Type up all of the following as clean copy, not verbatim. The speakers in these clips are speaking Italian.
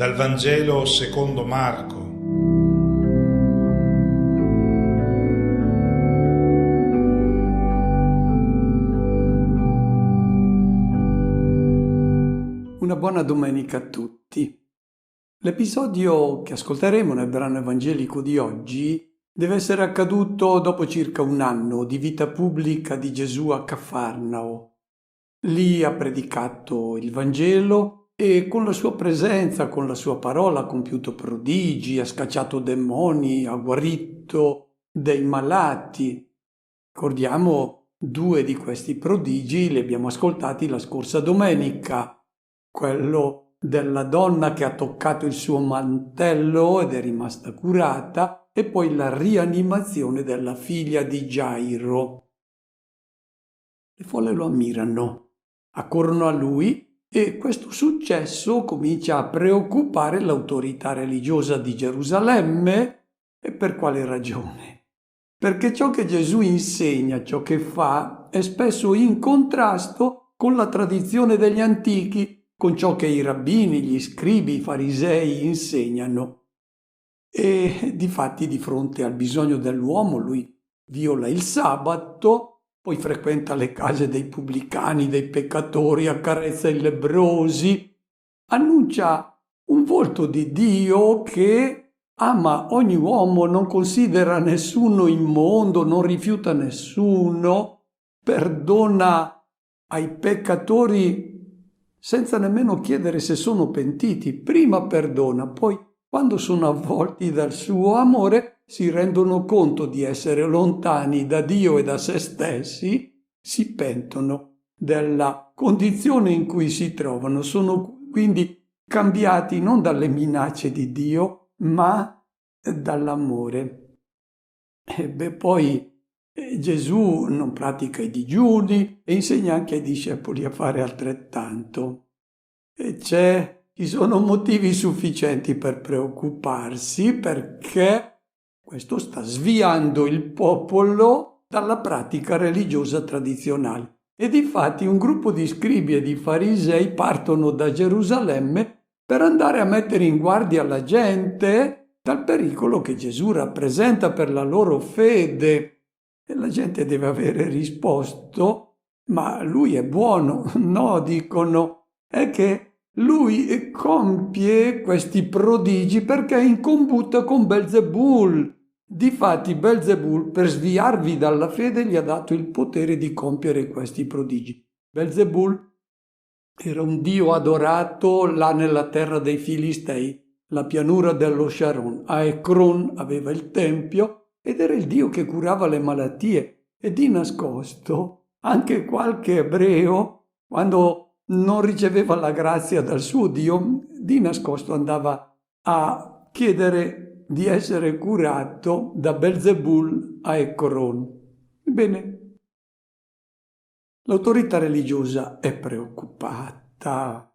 Dal Vangelo secondo Marco. Una buona domenica a tutti. L'episodio che ascolteremo nel brano evangelico di oggi deve essere accaduto dopo circa un anno di vita pubblica di Gesù a Cafarnao. Lì ha predicato il Vangelo e con la sua presenza, con la sua parola ha compiuto prodigi, ha scacciato demoni, ha guarito dei malati. Ricordiamo 2 di questi prodigi, li abbiamo ascoltati la scorsa domenica. Quello della donna che ha toccato il suo mantello ed è rimasta curata, e poi la rianimazione della figlia di Gairo. Le folle lo ammirano, accorrono a lui e questo successo comincia a preoccupare l'autorità religiosa di Gerusalemme. E per quale ragione? Perché ciò che Gesù insegna, ciò che fa, è spesso in contrasto con la tradizione degli antichi, con ciò che i rabbini, gli scribi, i farisei insegnano. E difatti di fronte al bisogno dell'uomo lui viola il sabato, poi frequenta le case dei pubblicani, dei peccatori, accarezza i lebbrosi, annuncia un volto di Dio che ama ogni uomo, non considera nessuno immondo, non rifiuta nessuno, perdona ai peccatori senza nemmeno chiedere se sono pentiti. Prima perdona, poi quando sono avvolti dal suo amore si rendono conto di essere lontani da Dio e da se stessi, si pentono della condizione in cui si trovano, sono quindi cambiati non dalle minacce di Dio, ma dall'amore. Poi Gesù non pratica i digiuni e insegna anche ai discepoli a fare altrettanto. Ci sono motivi sufficienti per preoccuparsi, perché questo sta sviando il popolo dalla pratica religiosa tradizionale. E difatti un gruppo di scribi e di farisei partono da Gerusalemme per andare a mettere in guardia la gente dal pericolo che Gesù rappresenta per la loro fede. E la gente deve avere risposto: ma lui è buono? No, dicono, è che lui compie questi prodigi perché è in combutta con Belzebul. Difatti Belzebul, per sviarvi dalla fede, gli ha dato il potere di compiere questi prodigi. Belzebul era un dio adorato là nella terra dei Filistei, la pianura dello Sharon. A Ekron aveva il tempio ed era il dio che curava le malattie. E di nascosto anche qualche ebreo, quando non riceveva la grazia dal suo dio, di nascosto andava a chiedere di essere curato da Belzebul a Ekron. Bene, l'autorità religiosa è preoccupata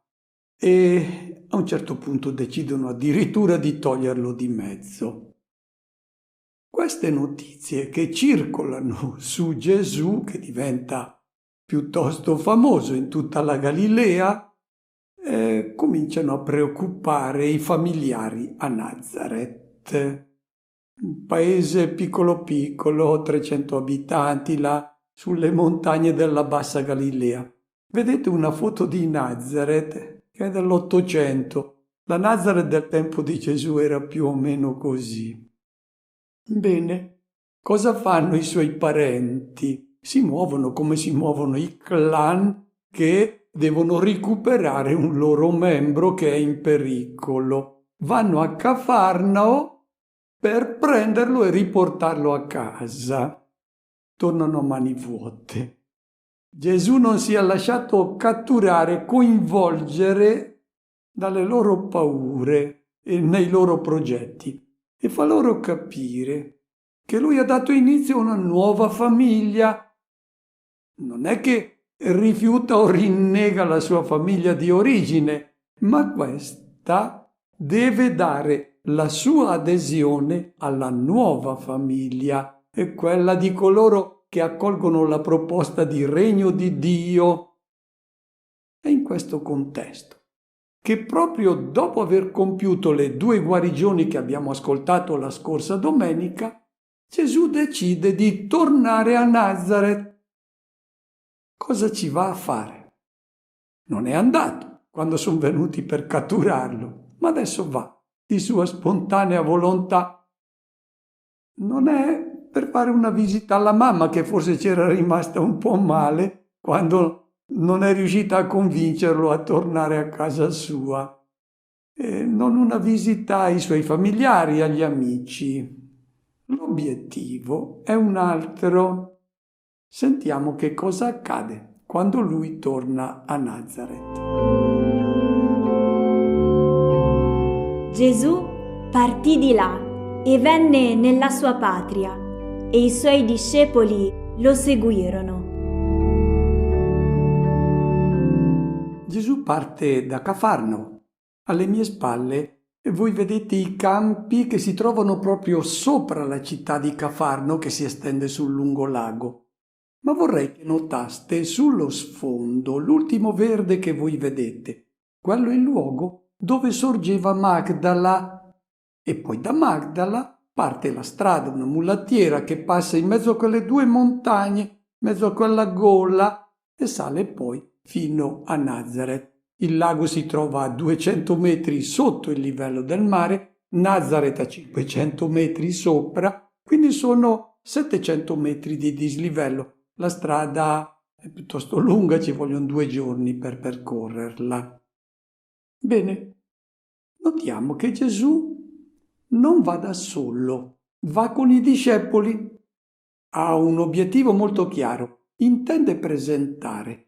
e a un certo punto decidono addirittura di toglierlo di mezzo. Queste notizie che circolano su Gesù, che diventa piuttosto famoso in tutta la Galilea, cominciano a preoccupare i familiari a Nazaret. Un paese piccolo piccolo, 300 abitanti, là sulle montagne della Bassa Galilea. Vedete una foto di Nazaret che è dell'800. La Nazaret del tempo di Gesù era più o meno così. Bene, cosa fanno i suoi parenti? Si muovono come si muovono i clan che devono recuperare un loro membro che è in pericolo. Vanno a Cafarnao per prenderlo e riportarlo a casa. Tornano a mani vuote. Gesù non si è lasciato catturare, coinvolgere dalle loro paure e nei loro progetti e fa loro capire che lui ha dato inizio a una nuova famiglia. Non è che rifiuta o rinnega la sua famiglia di origine, ma questa deve dare la sua adesione alla nuova famiglia, è quella di coloro che accolgono la proposta di regno di Dio. È in questo contesto che proprio dopo aver compiuto le 2 guarigioni che abbiamo ascoltato la scorsa domenica, Gesù decide di tornare a Nazareth. Cosa ci va a fare? Non è andato quando sono venuti per catturarlo, ma adesso va di sua spontanea volontà. Non è per fare una visita alla mamma, che forse c'era rimasta un po' male quando non è riuscita a convincerlo a tornare a casa sua. Non una visita ai suoi familiari, agli amici. L'obiettivo è un altro. Sentiamo che cosa accade quando lui torna a Nazareth. Gesù partì di là e venne nella sua patria, e i suoi discepoli lo seguirono. Gesù parte da Cafarno. Alle mie spalle voi vedete i campi che si trovano proprio sopra la città di Cafarno, che si estende sul lungolago. Ma vorrei che notaste sullo sfondo l'ultimo verde che voi vedete. Quello è il luogo dove sorgeva Magdala. E poi da Magdala parte la strada, una mulattiera che passa in mezzo a quelle 2 montagne, in mezzo a quella gola, e sale poi fino a Nazareth. Il lago si trova a 200 metri sotto il livello del mare, Nazareth a 500 metri sopra, quindi sono 700 metri di dislivello. La strada è piuttosto lunga, ci vogliono 2 giorni per percorrerla. Bene, notiamo che Gesù non va da solo, va con i discepoli. Ha un obiettivo molto chiaro, intende presentare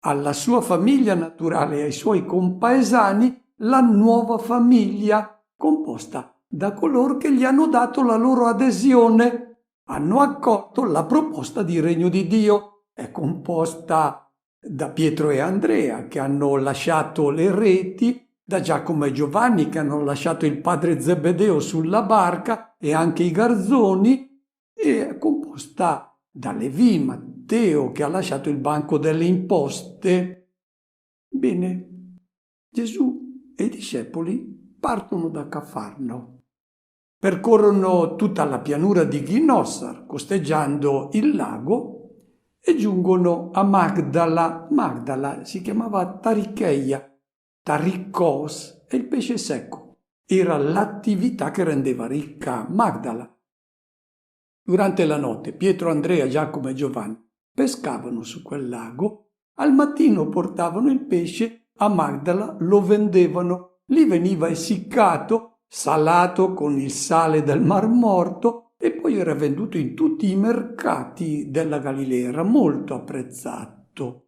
alla sua famiglia naturale e ai suoi compaesani la nuova famiglia, composta da coloro che gli hanno dato la loro adesione, hanno accolto la proposta di regno di Dio. È composta da Pietro e Andrea, che hanno lasciato le reti, da Giacomo e Giovanni, che hanno lasciato il padre Zebedeo sulla barca, e anche i garzoni, e è composta da Levi, Matteo, che ha lasciato il banco delle imposte. Bene, Gesù e i discepoli partono da Cafarno. Percorrono tutta la pianura di Ghinnossar, costeggiando il lago, e giungono a Magdala. Magdala si chiamava Taricheia. Tarikos è il pesce secco. Era l'attività che rendeva ricca Magdala. Durante la notte Pietro, Andrea, Giacomo e Giovanni pescavano su quel lago, al mattino portavano il pesce a Magdala, lo vendevano, lì veniva essiccato, salato con il sale del Mar Morto, e poi era venduto in tutti i mercati della Galilea, era molto apprezzato.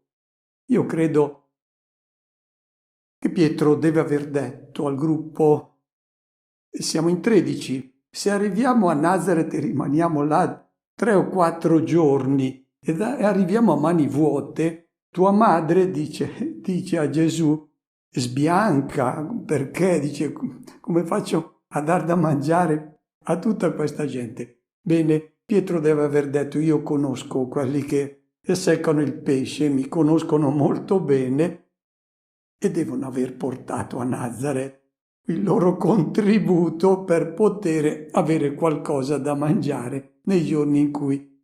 Io credo che Pietro deve aver detto al gruppo: siamo in 13, se arriviamo a Nazareth e rimaniamo là 3 o 4 giorni e arriviamo a mani vuote, tua madre dice a Gesù, sbianca, perché dice, come faccio a dar da mangiare a tutta questa gente? Bene, Pietro deve aver detto: io conosco quelli che seccano il pesce, mi conoscono molto bene, e devono aver portato a Nazareth il loro contributo per poter avere qualcosa da mangiare nei giorni in cui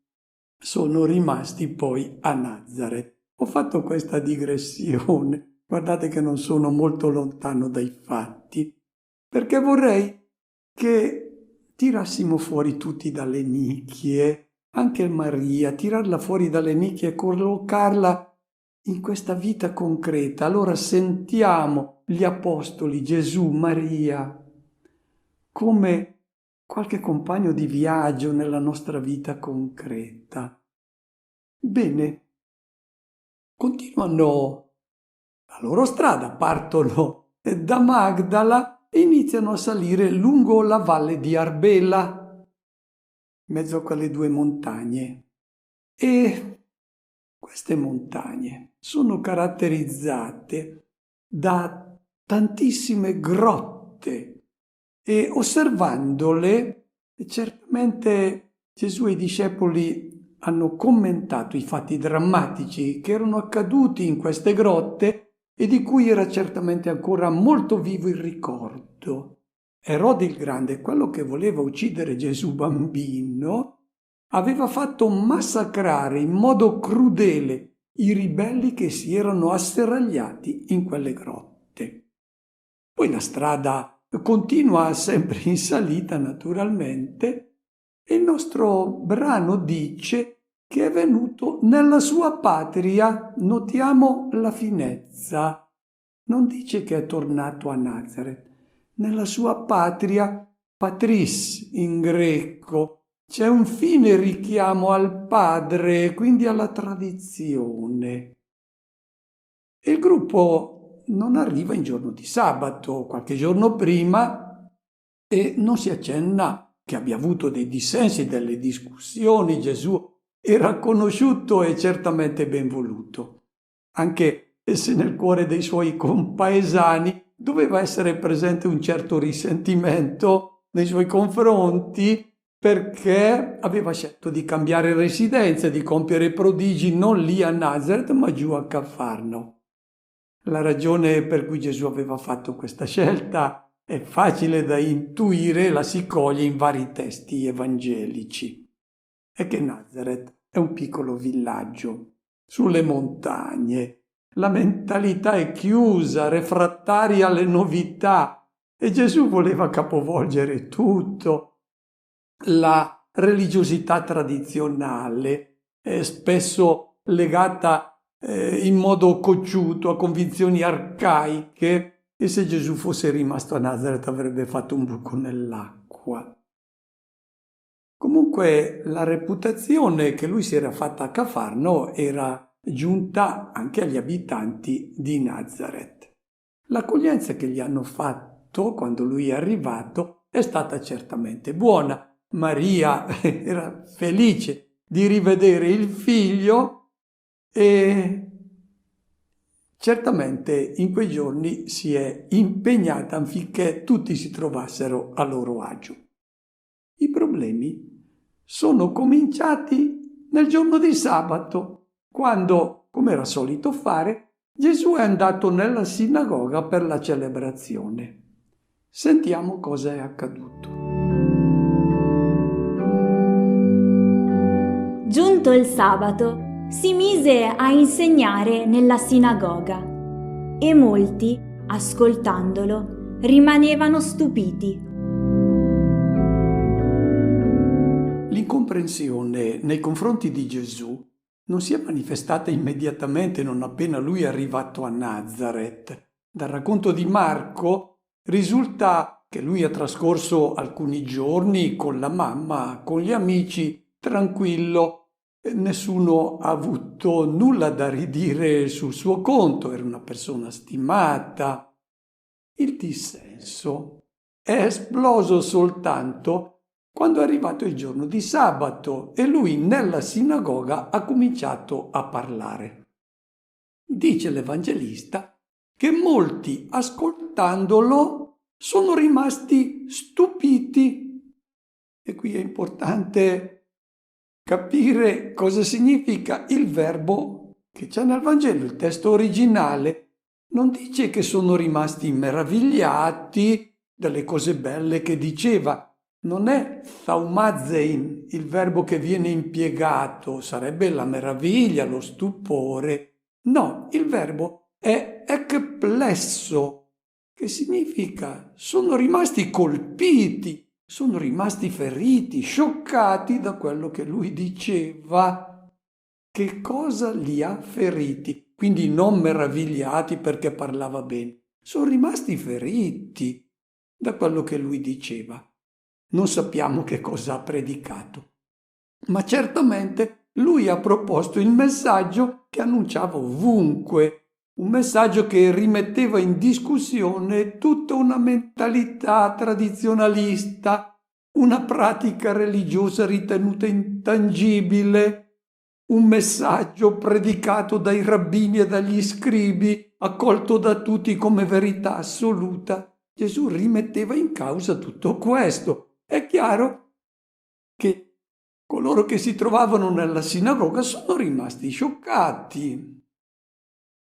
sono rimasti poi a Nazareth. Ho fatto questa digressione, guardate che non sono molto lontano dai fatti, perché vorrei che tirassimo fuori tutti dalle nicchie, anche Maria, tirarla fuori dalle nicchie e collocarla in questa vita concreta. Allora sentiamo gli apostoli, Gesù, Maria, come qualche compagno di viaggio nella nostra vita concreta. Bene, continuano la loro strada, partono da Magdala e iniziano a salire lungo la valle di Arbela, in mezzo a quelle 2 montagne. E queste montagne sono caratterizzate da tantissime grotte, e osservandole certamente Gesù e i discepoli hanno commentato i fatti drammatici che erano accaduti in queste grotte, e di cui era certamente ancora molto vivo il ricordo. Erode il Grande, quello che voleva uccidere Gesù bambino, aveva fatto massacrare in modo crudele i ribelli che si erano asserragliati in quelle grotte. Poi la strada continua sempre in salita, naturalmente, e il nostro brano dice che è venuto nella sua patria, notiamo la finezza, non dice che è tornato a Nazareth, nella sua patria, patris in greco, c'è un fine richiamo al padre, quindi alla tradizione. E il gruppo non arriva in giorno di sabato, qualche giorno prima, e non si accenna che abbia avuto dei dissensi, delle discussioni. Gesù era conosciuto e certamente ben voluto, anche se nel cuore dei suoi compaesani doveva essere presente un certo risentimento nei suoi confronti, perché aveva scelto di cambiare residenza, di compiere prodigi non lì a Nazareth, ma giù a Cafarno. La ragione per cui Gesù aveva fatto questa scelta è facile da intuire, la si coglie in vari testi evangelici. È che Nazareth è un piccolo villaggio sulle montagne. La mentalità è chiusa, refrattaria alle novità, e Gesù voleva capovolgere tutto. La religiosità tradizionale è spesso legata in modo cocciuto a convinzioni arcaiche, e se Gesù fosse rimasto a Nazareth avrebbe fatto un buco nell'acqua. Comunque la reputazione che lui si era fatta a Cafarno era giunta anche agli abitanti di Nazareth. L'accoglienza che gli hanno fatto quando lui è arrivato è stata certamente buona. Maria era felice di rivedere il figlio e certamente in quei giorni si è impegnata affinché tutti si trovassero a loro agio. I problemi sono cominciati nel giorno di sabato, quando, come era solito fare, Gesù è andato nella sinagoga per la celebrazione. Sentiamo cosa è accaduto. Giunto il sabato, si mise a insegnare nella sinagoga e molti, ascoltandolo, rimanevano stupiti. L'incomprensione nei confronti di Gesù non si è manifestata immediatamente non appena lui è arrivato a Nazareth. Dal racconto di Marco risulta che lui ha trascorso alcuni giorni con la mamma, con gli amici, tranquillo. Nessuno ha avuto nulla da ridire sul suo conto, era una persona stimata. Il dissenso è esploso soltanto quando è arrivato il giorno di sabato e lui nella sinagoga ha cominciato a parlare. Dice l'Evangelista che molti ascoltandolo sono rimasti stupiti. E qui è importante capire cosa significa il verbo che c'è nel Vangelo. Il testo originale non dice che sono rimasti meravigliati dalle cose belle che diceva. Non è thaumazein il verbo che viene impiegato, sarebbe la meraviglia, lo stupore. No, il verbo è ekplesso, che significa sono rimasti colpiti, sono rimasti feriti, scioccati da quello che lui diceva. Che cosa li ha feriti? Quindi non meravigliati perché parlava bene, sono rimasti feriti da quello che lui diceva. Non sappiamo che cosa ha predicato, ma certamente lui ha proposto il messaggio che annunciava ovunque, un messaggio che rimetteva in discussione tutta una mentalità tradizionalista, una pratica religiosa ritenuta intangibile, un messaggio predicato dai rabbini e dagli scribi, accolto da tutti come verità assoluta. Gesù rimetteva in causa tutto questo. È chiaro che coloro che si trovavano nella sinagoga sono rimasti scioccati.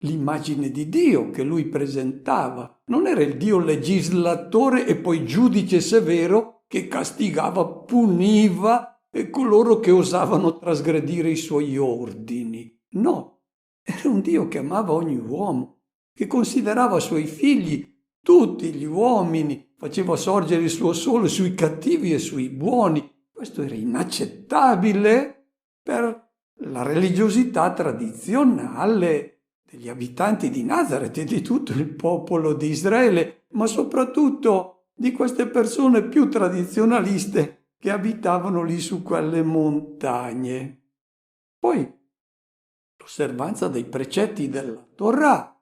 l'immagine di Dio che lui presentava. Non era il Dio legislatore e poi giudice severo che castigava, puniva coloro che osavano trasgredire i suoi ordini. No, era un Dio che amava ogni uomo, che considerava suoi figli tutti gli uomini, faceva sorgere il suo sole sui cattivi e sui buoni. Questo era inaccettabile per la religiosità tradizionale degli abitanti di Nazaret e di tutto il popolo di Israele, ma soprattutto di queste persone più tradizionaliste che abitavano lì su quelle montagne. Poi l'osservanza dei precetti della Torah.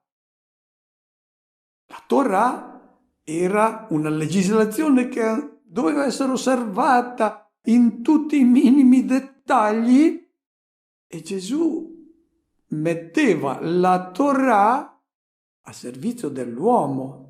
La Torah era una legislazione che doveva essere osservata in tutti i minimi dettagli e Gesù metteva la Torah a servizio dell'uomo.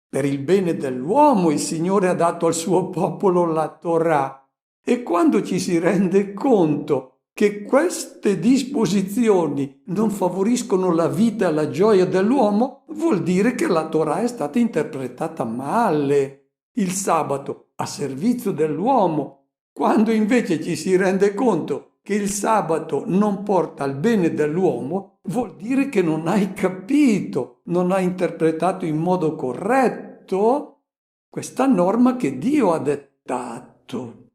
Per il bene dell'uomo il Signore ha dato al suo popolo la Torah e quando ci si rende conto che queste disposizioni non favoriscono la vita e la gioia dell'uomo, vuol dire che la Torah è stata interpretata male. Il sabato a servizio dell'uomo, quando invece ci si rende conto che il sabato non porta al bene dell'uomo, vuol dire che non hai capito, non hai interpretato in modo corretto questa norma che Dio ha dettato.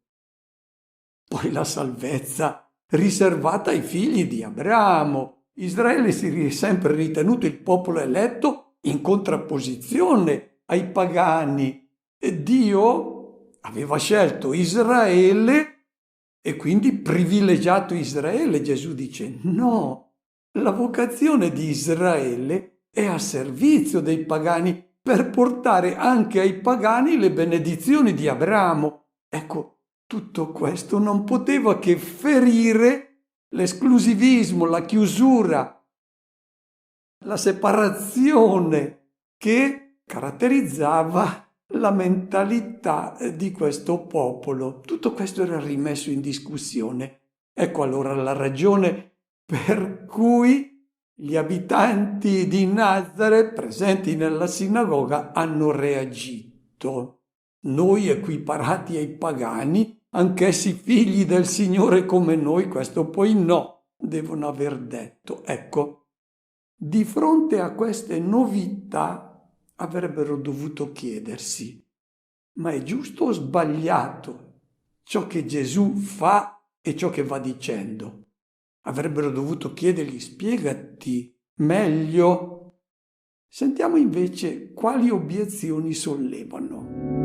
Poi la salvezza riservata ai figli di Abramo. Israele si è sempre ritenuto il popolo eletto in contrapposizione ai pagani e Dio aveva scelto Israele e quindi privilegiato Israele. Gesù dice no, la vocazione di Israele è a servizio dei pagani per portare anche ai pagani le benedizioni di Abramo. Ecco, tutto questo non poteva che ferire l'esclusivismo, la chiusura, la separazione che caratterizzava la mentalità di questo popolo. Tutto questo era rimesso in discussione. Ecco allora la ragione per cui gli abitanti di Nazaret presenti nella sinagoga hanno reagito. Noi equiparati ai pagani, anch'essi figli del Signore come noi, questo poi no, devono aver detto. Ecco, di fronte a queste novità avrebbero dovuto chiedersi: ma è giusto o sbagliato ciò che Gesù fa e ciò che va dicendo? Avrebbero dovuto chiedergli: spiegati meglio. Sentiamo invece quali obiezioni sollevano.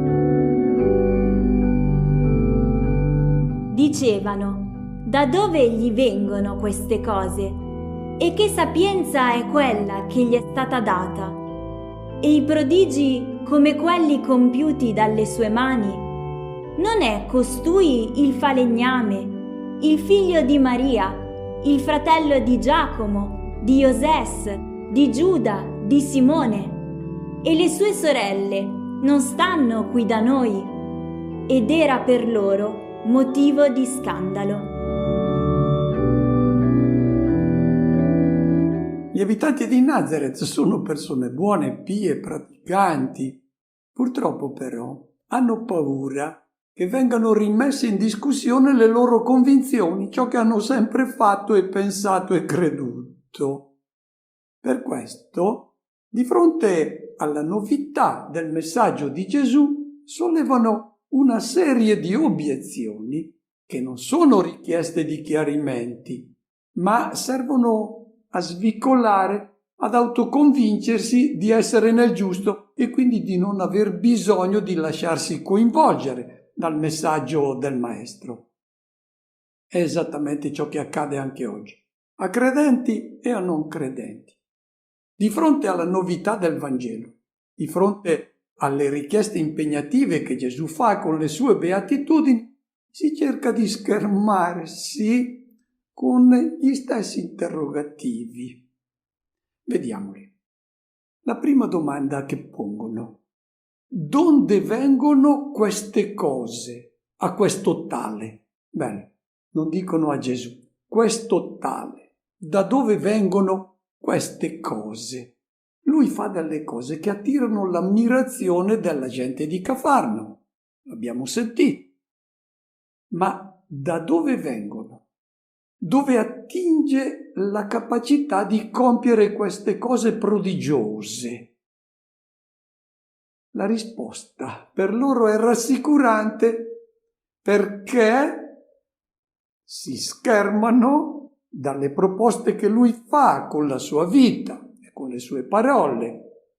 Dicevano: da dove gli vengono queste cose? E che sapienza è quella che gli è stata data? E i prodigi come quelli compiuti dalle sue mani? Non è costui il falegname, il figlio di Maria, il fratello di Giacomo, di Ioses, di Giuda, di Simone? E le sue sorelle non stanno qui da noi? Ed era per loro motivo di scandalo. Gli abitanti di Nazaret sono persone buone, pie, praticanti. Purtroppo però hanno paura che vengano rimesse in discussione le loro convinzioni, ciò che hanno sempre fatto e pensato e creduto. Per questo, di fronte alla novità del messaggio di Gesù, sollevano una serie di obiezioni che non sono richieste di chiarimenti, ma servono a svicolare, ad autoconvincersi di essere nel giusto e quindi di non aver bisogno di lasciarsi coinvolgere dal messaggio del Maestro. È esattamente ciò che accade anche oggi, a credenti e a non credenti. Di fronte alla novità del Vangelo, di fronte alle richieste impegnative che Gesù fa con le sue beatitudini, si cerca di schermarsi con gli stessi interrogativi. Vediamoli. La prima domanda che pongono: donde vengono queste cose a questo tale? Bene, non dicono a Gesù, questo tale. Da dove vengono queste cose. Lui fa delle cose che attirano l'ammirazione della gente di Cafarnao. L'abbiamo sentito. Ma da dove vengono? Dove attinge la capacità di compiere queste cose prodigiose? La risposta per loro è rassicurante, perché si schermano dalle proposte che lui fa con la sua vita e con le sue parole.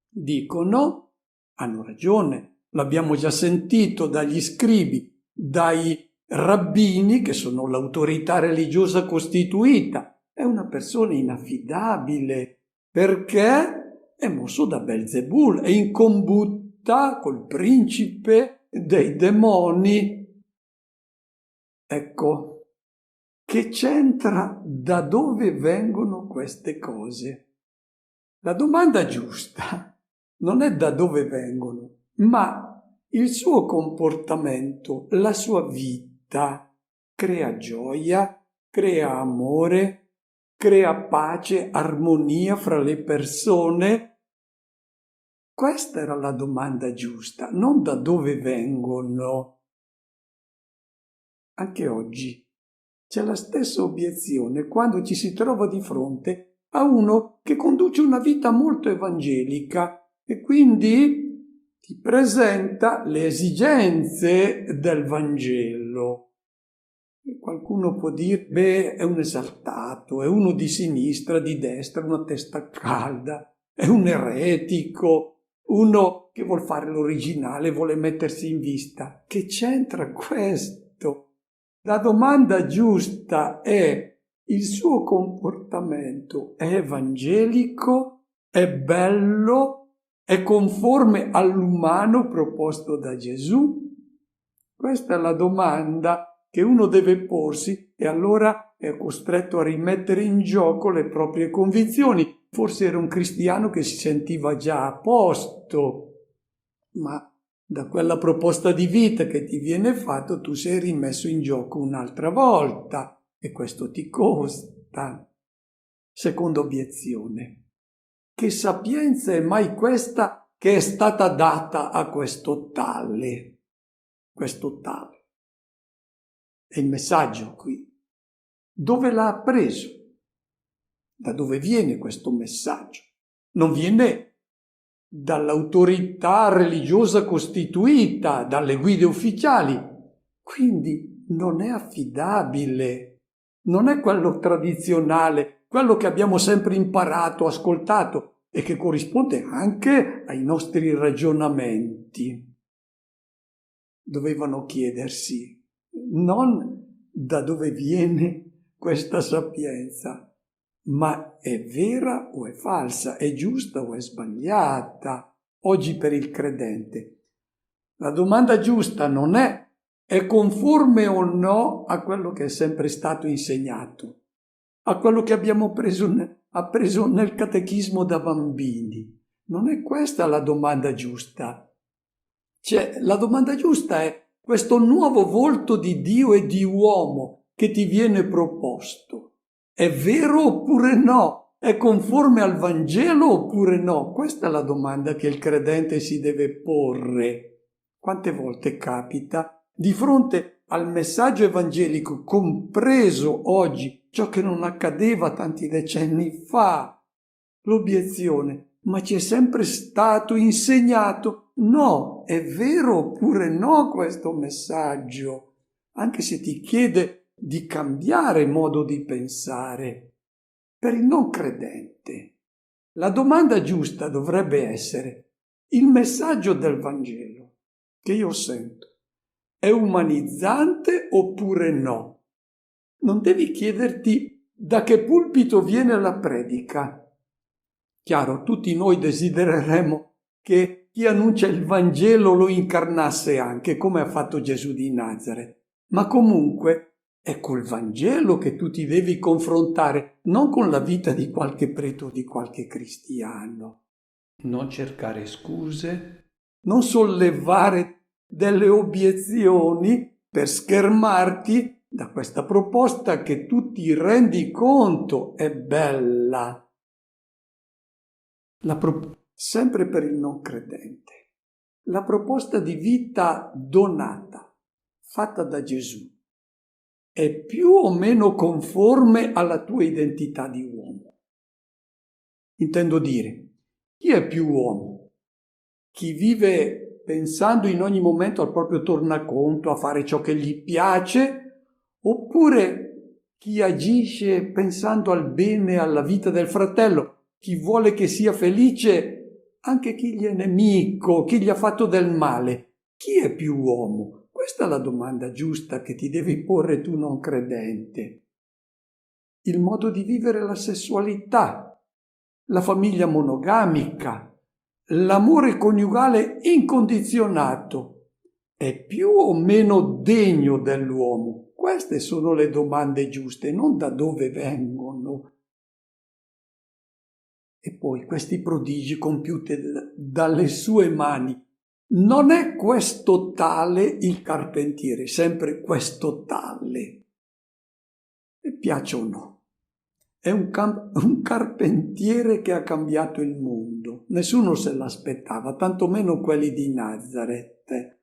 Dicono, hanno ragione, l'abbiamo già sentito dagli scribi, dai rabbini, che sono l'autorità religiosa costituita. È una persona inaffidabile, perché è mosso da Belzebul, è in combutta col principe dei demoni. Ecco, che c'entra da dove vengono queste cose? La domanda giusta non è da dove vengono, ma il suo comportamento, la sua vita crea gioia, crea amore, crea pace, armonia fra le persone. Questa era la domanda giusta, non da dove vengono. Anche oggi c'è la stessa obiezione quando ci si trova di fronte a uno che conduce una vita molto evangelica e quindi ti presenta le esigenze del Vangelo. E qualcuno può dire, beh, è un esaltato, è uno di sinistra, di destra, una testa calda, è un eretico, uno che vuol fare l'originale, vuole mettersi in vista. Che c'entra questo? La domanda giusta è: il suo comportamento è evangelico? È bello? È conforme all'umano proposto da Gesù? Questa è la domanda che uno deve porsi e allora è costretto a rimettere in gioco le proprie convinzioni. Forse era un cristiano che si sentiva già a posto, ma da quella proposta di vita che ti viene fatto tu sei rimesso in gioco un'altra volta e questo ti costa. Seconda obiezione: che sapienza è mai questa che è stata data a questo tale? Questo tale è il messaggio qui. Dove l'ha preso? Da dove viene questo messaggio? Non viene dall'autorità religiosa costituita, dalle guide ufficiali, quindi non è affidabile, non è quello tradizionale, quello che abbiamo sempre imparato, ascoltato e che corrisponde anche ai nostri ragionamenti. Dovevano chiedersi non da dove viene questa sapienza, ma è vera o è falsa, è giusta o è sbagliata oggi per il credente. La domanda giusta non è conforme o no a quello che è sempre stato insegnato, a quello che abbiamo preso nel catechismo da bambini. Non è questa la domanda giusta. La domanda giusta è questo nuovo volto di Dio e di uomo che ti viene proposto. È vero oppure no? È conforme al Vangelo oppure no? Questa è la domanda che il credente si deve porre. Quante volte capita di fronte al messaggio evangelico, compreso oggi ciò che non accadeva tanti decenni fa, l'obiezione: ma ci è sempre stato insegnato? No, è vero oppure no questo messaggio? Anche se ti chiede di cambiare modo di pensare. Per il non credente, la domanda giusta dovrebbe essere: il messaggio del Vangelo che io sento è umanizzante oppure no? Non devi chiederti da che pulpito viene la predica. Chiaro, tutti noi desidereremmo che chi annuncia il Vangelo lo incarnasse anche, come ha fatto Gesù di Nazaret, ma comunque è col Vangelo che tu ti devi confrontare, non con la vita di qualche prete o di qualche cristiano. Non cercare scuse, non sollevare delle obiezioni per schermarti da questa proposta che tu ti rendi conto è bella, sempre per il non credente, la proposta di vita donata, fatta da Gesù, è più o meno conforme alla tua identità di uomo. Intendo dire, chi è più uomo? Chi vive pensando in ogni momento al proprio tornaconto, a fare ciò che gli piace, oppure chi agisce pensando al bene, alla vita del fratello, chi vuole che sia felice anche chi gli è nemico, chi gli ha fatto del male? Chi è più uomo? Questa è la domanda giusta che ti devi porre tu non credente. Il modo di vivere la sessualità, la famiglia monogamica, l'amore coniugale incondizionato è più o meno degno dell'uomo? Queste sono le domande giuste, non da dove vengono. E poi questi prodigi compiuti dalle sue mani. Non è questo tale il carpentiere, sempre questo tale. E piace o no? È un carpentiere che ha cambiato il mondo. Nessuno se l'aspettava, tantomeno quelli di Nazareth.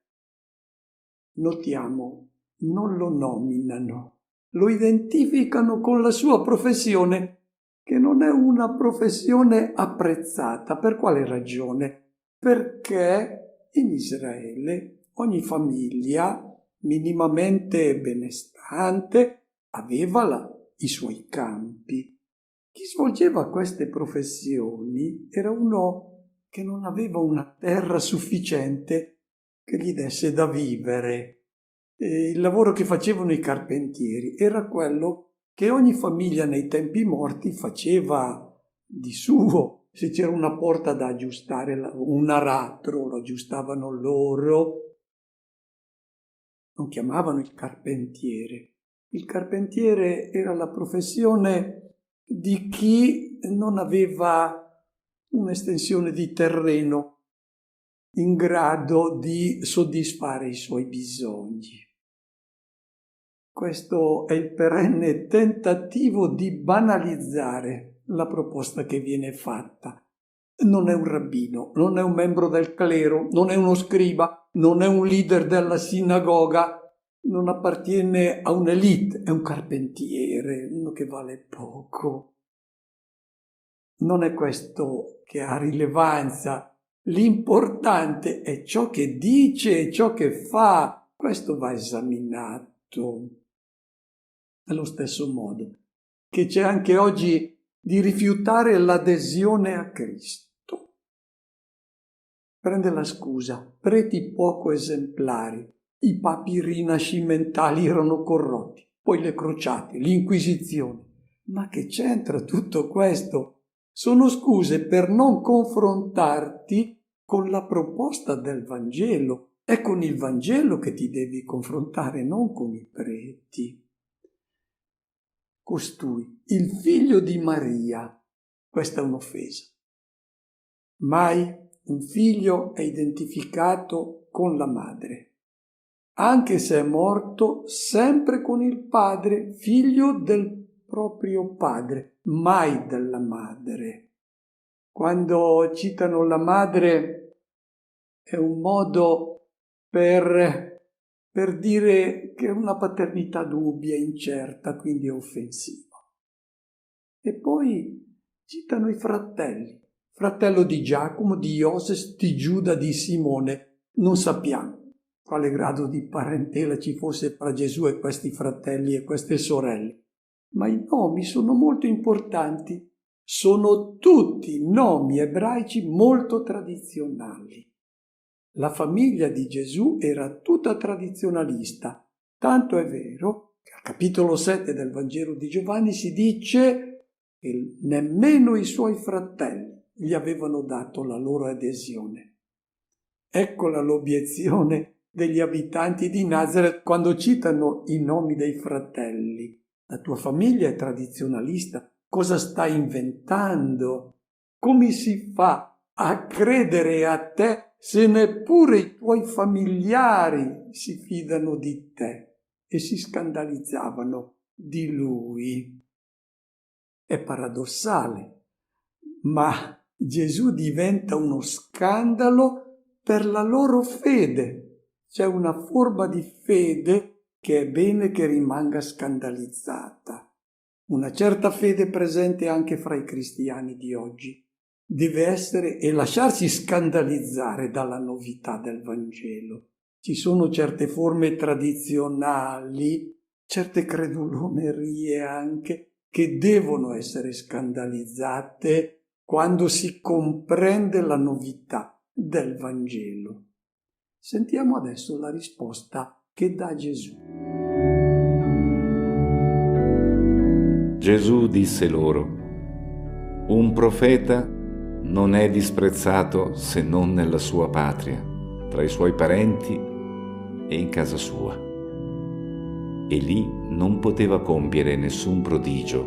Notiamo, non lo nominano, lo identificano con la sua professione, che non è una professione apprezzata. Per quale ragione? Perché in Israele ogni famiglia minimamente benestante aveva i suoi campi. Chi svolgeva queste professioni era uno che non aveva una terra sufficiente che gli desse da vivere. E il lavoro che facevano i carpentieri era quello che ogni famiglia nei tempi morti faceva di suo. Se c'era una porta da aggiustare, un aratro, lo aggiustavano loro. Non chiamavano il carpentiere. Il carpentiere era la professione di chi non aveva un'estensione di terreno in grado di soddisfare i suoi bisogni. Questo è il perenne tentativo di banalizzare la proposta che viene fatta. Non è un rabbino, non è un membro del clero, non è uno scriba, non è un leader della sinagoga, non appartiene a un'elite, è un carpentiere, uno che vale poco. Non è questo che ha rilevanza. L'importante è ciò che dice e ciò che fa. Questo va esaminato. Allo stesso modo che c'è anche oggi di rifiutare l'adesione a Cristo. Prende la scusa, preti poco esemplari. I papi rinascimentali erano corrotti, poi le crociate, l'Inquisizione. Ma che c'entra tutto questo? Sono scuse per non confrontarti con la proposta del Vangelo. È con il Vangelo che ti devi confrontare, non con i preti. Costui, il figlio di Maria, questa è un'offesa. Mai un figlio è identificato con la madre. Anche se è morto, sempre con il padre, figlio del proprio padre, mai della madre. Quando citano la madre è un modo per dire che è una paternità dubbia, incerta, quindi offensiva. E poi citano i fratelli, fratello di Giacomo, di Iosef, di Giuda, di Simone. Non sappiamo quale grado di parentela ci fosse tra Gesù e questi fratelli e queste sorelle. Ma i nomi sono molto importanti. Sono tutti nomi ebraici molto tradizionali. La famiglia di Gesù era tutta tradizionalista, tanto è vero che al capitolo 7 del Vangelo di Giovanni si dice che nemmeno i suoi fratelli gli avevano dato la loro adesione. Eccola l'obiezione degli abitanti di Nazareth quando citano i nomi dei fratelli. La tua famiglia è tradizionalista, cosa stai inventando? Come si fa a credere a te se neppure i tuoi familiari si fidano di te? E si scandalizzavano di lui. È paradossale, ma Gesù diventa uno scandalo per la loro fede. C'è una forma di fede che è bene che rimanga scandalizzata. Una certa fede presente anche fra i cristiani di oggi deve essere e lasciarsi scandalizzare dalla novità del Vangelo. Ci sono certe forme tradizionali, certe credulonerie anche, che devono essere scandalizzate quando si comprende la novità del Vangelo. Sentiamo adesso la risposta che dà Gesù. Gesù disse loro: un profeta non è disprezzato se non nella sua patria, tra i suoi parenti e in casa sua. E lì non poteva compiere nessun prodigio,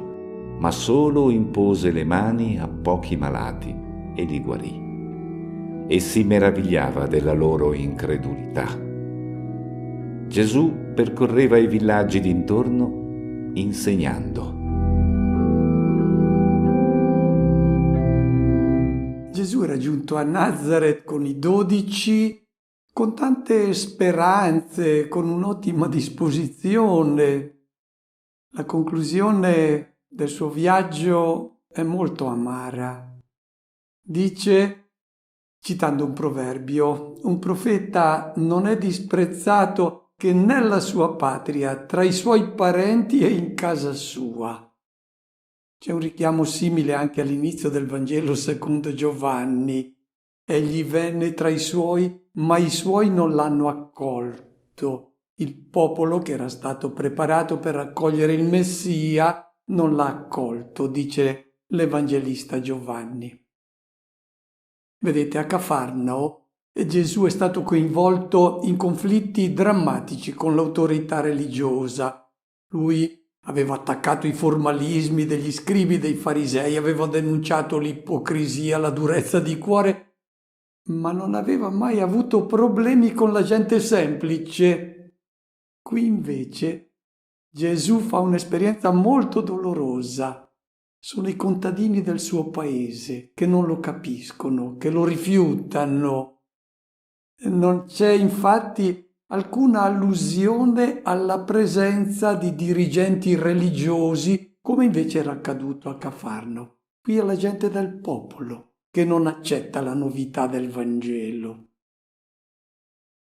ma solo impose le mani a pochi malati e li guarì. E si meravigliava della loro incredulità. Gesù percorreva i villaggi d'intorno insegnando. Gesù era giunto a Nazaret con i 12, con tante speranze, con un'ottima disposizione. La conclusione del suo viaggio è molto amara. Dice, citando un proverbio, un profeta non è disprezzato che nella sua patria, tra i suoi parenti e in casa sua. C'è un richiamo simile anche all'inizio del Vangelo secondo Giovanni. Egli venne tra i suoi, ma i suoi non l'hanno accolto. Il popolo che era stato preparato per accogliere il Messia non l'ha accolto, dice l'Evangelista Giovanni. Vedete, a Cafarnao Gesù è stato coinvolto in conflitti drammatici con l'autorità religiosa. Lui aveva attaccato i formalismi degli scribi, dei farisei, aveva denunciato l'ipocrisia, la durezza di cuore, ma non aveva mai avuto problemi con la gente semplice. Qui invece Gesù fa un'esperienza molto dolorosa. Sono i contadini del suo paese che non lo capiscono, che lo rifiutano. Non c'è infatti alcuna allusione alla presenza di dirigenti religiosi, come invece era accaduto a Cafarno. Qui è la gente del popolo che non accetta la novità del Vangelo.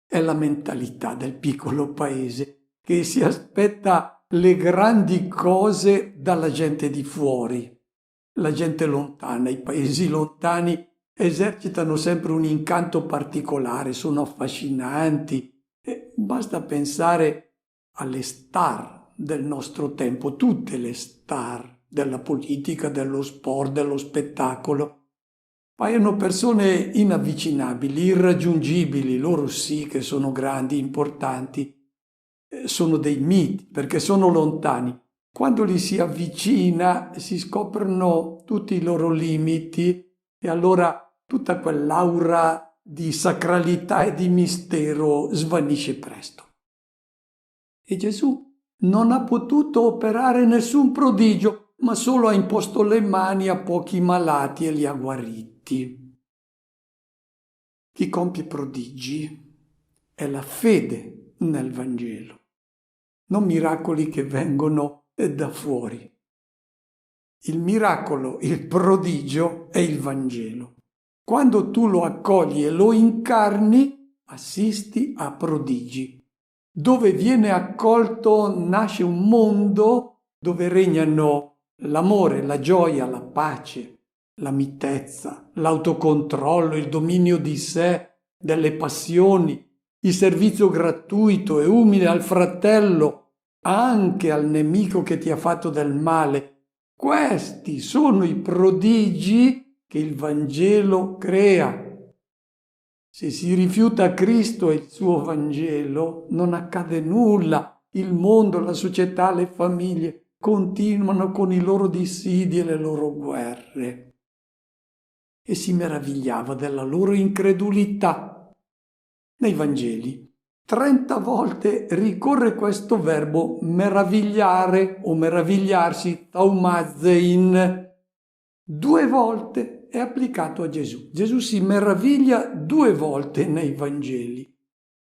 È la mentalità del piccolo paese che si aspetta le grandi cose dalla gente di fuori. La gente lontana, i paesi lontani esercitano sempre un incanto particolare, sono affascinanti. Basta pensare alle star del nostro tempo, tutte le star della politica, dello sport, dello spettacolo. Paiono persone inavvicinabili, irraggiungibili, loro sì che sono grandi, importanti, sono dei miti perché sono lontani. Quando li si avvicina si scoprono tutti i loro limiti e allora tutta quell'aura di sacralità e di mistero svanisce presto. E Gesù non ha potuto operare nessun prodigio, ma solo ha imposto le mani a pochi malati e li ha guariti. Chi compie prodigi è la fede nel Vangelo, non miracoli che vengono da fuori. Il miracolo, il prodigio è il Vangelo. Quando tu lo accogli e lo incarni, assisti a prodigi. Dove viene accolto nasce un mondo dove regnano l'amore, la gioia, la pace, la mitezza, l'autocontrollo, il dominio di sé, delle passioni, il servizio gratuito e umile al fratello, anche al nemico che ti ha fatto del male. Questi sono i prodigi che il Vangelo crea. Se si rifiuta Cristo e il suo Vangelo, non accade nulla. Il mondo, la società, le famiglie continuano con i loro dissidi e le loro guerre. E si meravigliava della loro incredulità. Nei Vangeli 30 volte ricorre questo verbo meravigliare o meravigliarsi, taumazein. 2 volte è applicato a Gesù. Gesù si meraviglia 2 volte nei Vangeli.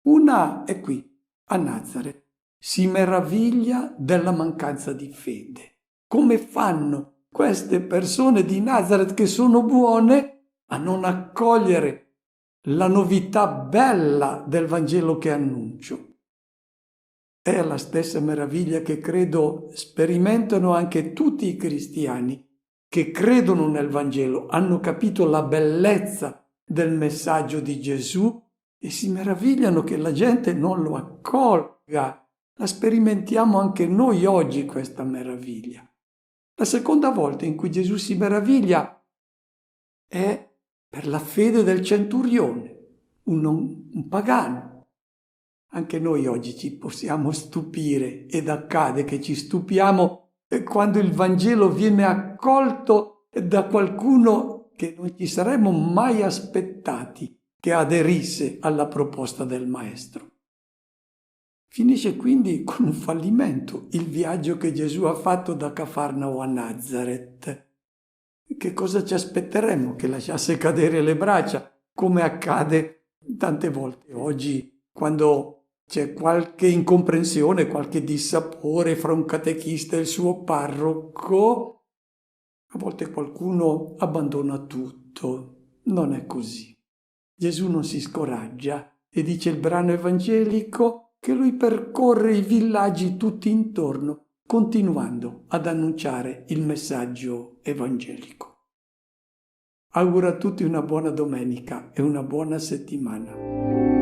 Una è qui, a Nazareth. Si meraviglia della mancanza di fede. Come fanno queste persone di Nazareth che sono buone a non accogliere la novità bella del Vangelo che annuncio? È la stessa meraviglia che credo sperimentano anche tutti i cristiani che credono nel Vangelo, hanno capito la bellezza del messaggio di Gesù e si meravigliano che la gente non lo accolga. La sperimentiamo anche noi oggi questa meraviglia. La seconda volta in cui Gesù si meraviglia è per la fede del centurione, un pagano. Anche noi oggi ci possiamo stupire ed accade che ci stupiamo quando il Vangelo viene accolto da qualcuno che non ci saremmo mai aspettati che aderisse alla proposta del Maestro. Finisce quindi con un fallimento il viaggio che Gesù ha fatto da Cafarnao a Nazareth. Che cosa ci aspetteremmo? Che lasciasse cadere le braccia, come accade tante volte oggi quando c'è qualche incomprensione, qualche dissapore fra un catechista e il suo parroco. A volte qualcuno abbandona tutto. Non è così. Gesù non si scoraggia e dice il brano evangelico che lui percorre i villaggi tutti intorno, continuando ad annunciare il messaggio evangelico. Auguro a tutti una buona domenica e una buona settimana.